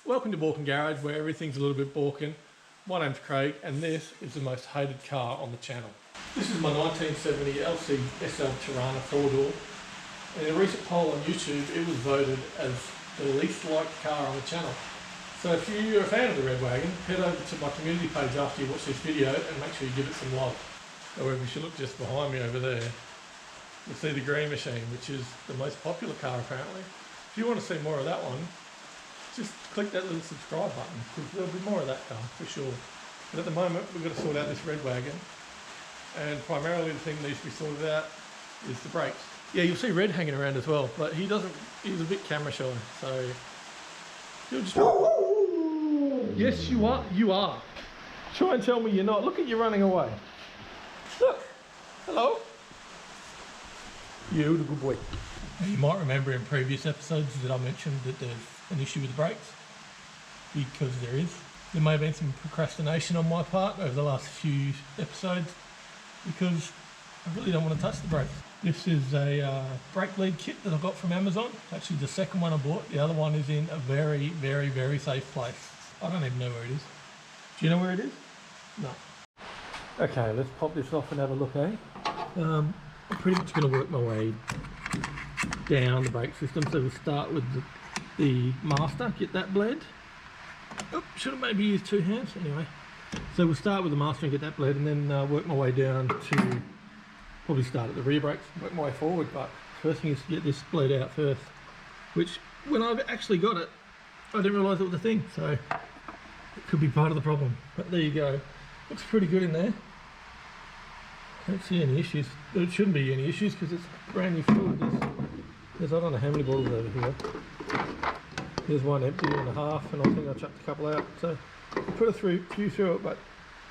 Welcome to Balkan Garage, where everything's a little bit Balkan. My name's Craig, and this is the most hated car on the channel. This is my 1970 LC Torana 4-door. In a recent poll on YouTube, it was voted as the least liked car on the channel. So if you're a fan of the Red Wagon, head over to my community page after you watch this video and make sure you give it some love. However, if you look just behind me over there, you'll see the Green Machine, which is the most popular car apparently. If you want to see more of that one, just click that little subscribe button, because there'll be more of that car for sure. But at the moment, we've got to sort out this Red Wagon, and primarily the thing that needs to be sorted out is the brakes. Yeah, you'll see Red hanging around as well, but he's a bit camera shy, so you'll just... Yes, you are. Try and tell me you're not. Look at you running away. Look, hello. You, the good boy. You might remember in previous episodes that I mentioned that there's an issue with the brakes, because there is. There may have been some procrastination on my part over the last few episodes, because I really don't want to touch the brakes. This is a brake lead kit that I got from Amazon. Actually the second one I bought. The other one is in a very, very, very safe place. I don't even know where it is. Do you know where it is? No. Okay, let's pop this off and have a look, eh? I'm pretty much going to work my way down the brake system. So we'll start with the master, get that bled. Oh, should have maybe used two hands. Anyway, so we'll start with the master and get that bled, and then work my way down to probably start at the rear brakes, work my way forward. But first thing is to get this bled out first, which when I've actually got it, I didn't realise it was a thing, so it could be part of the problem. But there you go. Looks pretty good in there. Don't see any issues. There shouldn't be any issues because it's brand new fluid. There's I don't know how many bottles over here. There's one empty and a half, and I think I chucked a couple out. So I put a few through it, but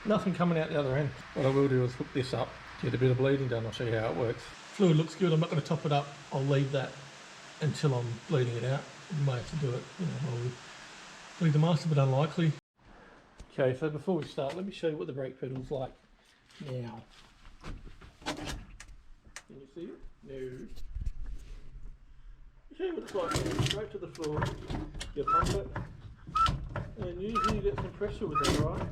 nothing coming out the other end. What I will do is hook this up, get a bit of bleeding done. I'll show you how it works. Fluid looks good. I'm not going to top it up. I'll leave that until I'm bleeding it out. You might have to do it, while we bleed the master, but unlikely. Okay, so before we start, let me show you what the brake pedal's like now. Can you see it? No. Show you what it's like. Straight to the floor. You pump it, and usually you get some pressure with it, right?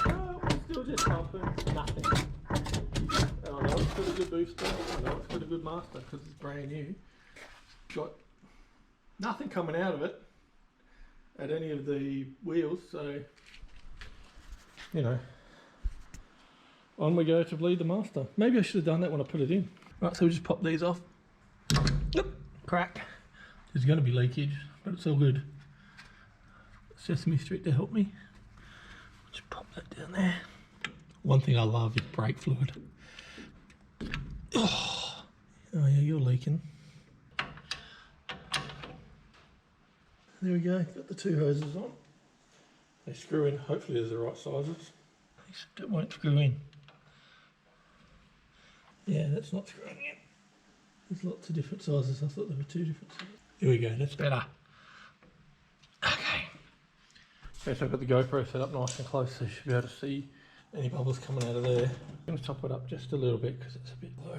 Well, we're still just pumping. Nothing. And I know it's got a good booster. I know it's got a good master because it's brand new. Got nothing coming out of it at any of the wheels, so on we go to bleed the master. Maybe I should have done that when I put it in. Right, so we'll just pop these off. Yep, crack. There's going to be leakage, but it's all good. Sesame Street to help me. Just pop that down there. One thing I love is brake fluid. Oh yeah, you're leaking. There we go, got the two hoses on. They screw in, hopefully they're the right sizes. Except it won't screw in. Yeah, that's not screwing in. There's lots of different sizes. I thought there were two different sizes. There we go, that's better. Okay. Okay, so I've got the GoPro set up nice and close, so you should be able to see any bubbles coming out of there. I'm going to top it up just a little bit because it's a bit low.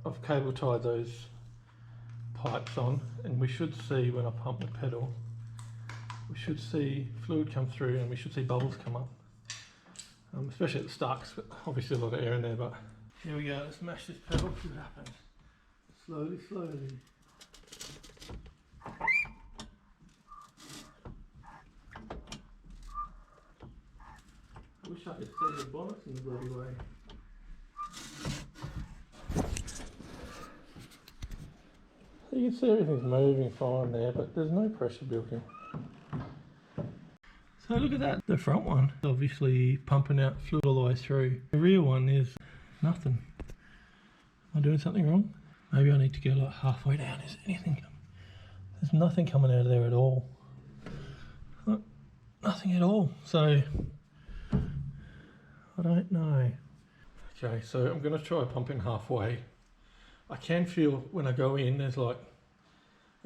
I've cable tied those pipes on, and we should see when I pump the pedal, we should see fluid come through and we should see bubbles come up, especially at the start, because obviously a lot of air in there. But here we go, let's mash this pedal, see what happens. Slowly, slowly. I wish I could see the bonnets in the bloody way. You can see everything's moving fine there, but there's no pressure building. So look at that, the front one obviously pumping out fluid all the way through. The rear one is nothing. Am I doing something wrong? Maybe I need to go like halfway down. Is anything coming? There's nothing coming out of there at all. Look, nothing at all. So I don't know. Okay, so I'm going to try pumping halfway. I can feel when I go in, there's like,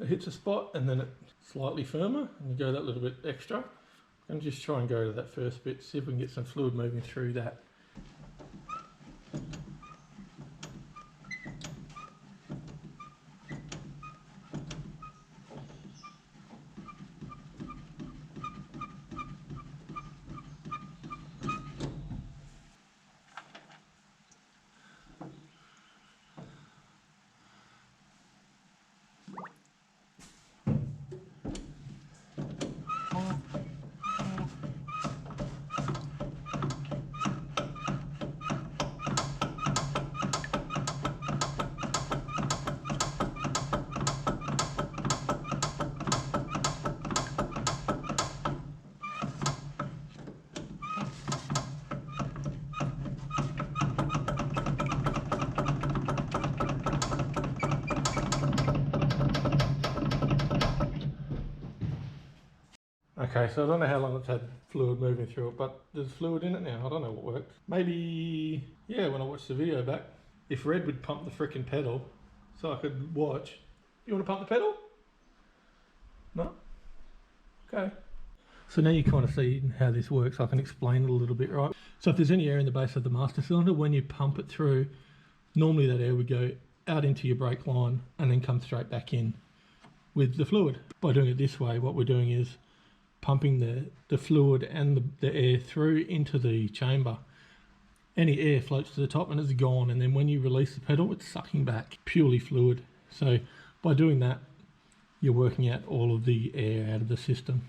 it hits a spot and then it's slightly firmer and you go that little bit extra. I'm going to just try and go to that first bit, see if we can get some fluid moving through that. Okay, so I don't know how long it's had fluid moving through it, but there's fluid in it now. I don't know what works. Maybe, yeah, when I watched the video back, if Red would pump the frickin' pedal so I could watch. You want to pump the pedal? No? Okay. So now you kind of see how this works. I can explain it a little bit, right? So if there's any air in the base of the master cylinder, when you pump it through, normally that air would go out into your brake line and then come straight back in with the fluid. By doing it this way, what we're doing is pumping the fluid and the air through into the chamber. Any air floats to the top and it's gone, and then when you release the pedal, it's sucking back purely fluid. So by doing that, you're working out all of the air out of the system.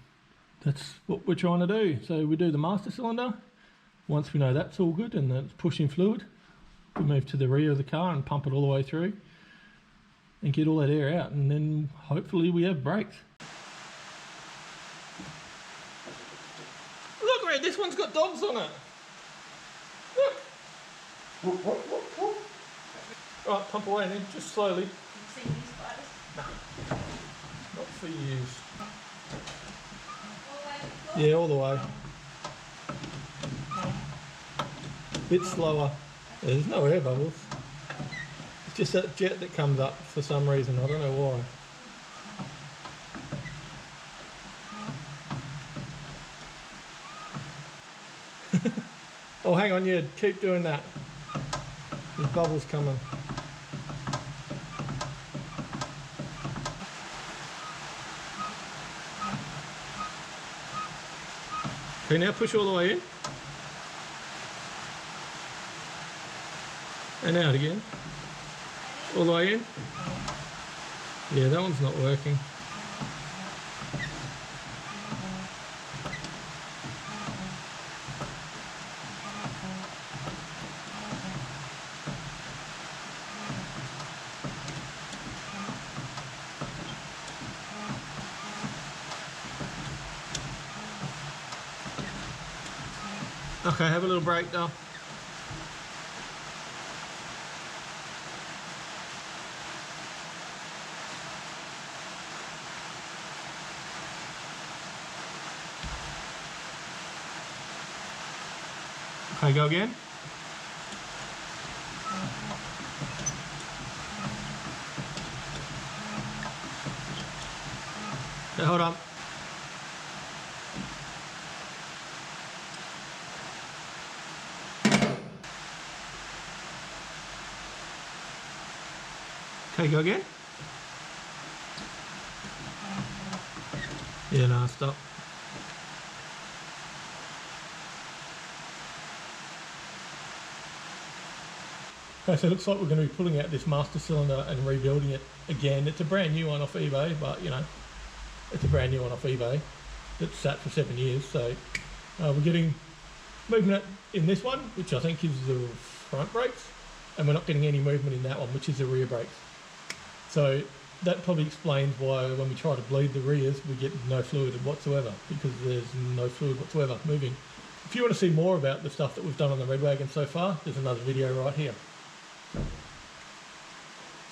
That's what we're trying to do. So we do the master cylinder. Once we know that's all good and that it's pushing fluid, we move to the rear of the car and pump it all the way through and get all that air out, and then hopefully we have brakes. Look, Red, this one's got dogs on it. Look. Right, pump away then, just slowly. Can you see these spiders? No, not for use. All the way to the floor? Yeah, all the way. Bit slower. There's no air bubbles. It's just that jet that comes up for some reason. I don't know why. Oh, hang on, yeah, keep doing that. There's bubbles coming. Okay, now push all the way in. And out again. All the way in. Yeah, that one's not working. Okay, have a little break now. Okay, go again. Okay, hold on. Okay, go again. Yeah, no, stop. Okay, so it looks like we're going to be pulling out this master cylinder and rebuilding it again. It's a brand new one off eBay, but you know, it's a brand new one off eBay that's sat for 7 years. So we're getting movement in this one, which I think is the front brakes, and we're not getting any movement in that one, which is the rear brakes. So that probably explains why when we try to bleed the rears, we get no fluid whatsoever, because there's no fluid whatsoever moving. If you want to see more about the stuff that we've done on the Red Wagon so far, there's another video right here.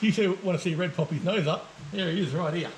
If you want to see Red pop his nose up, there he is right here.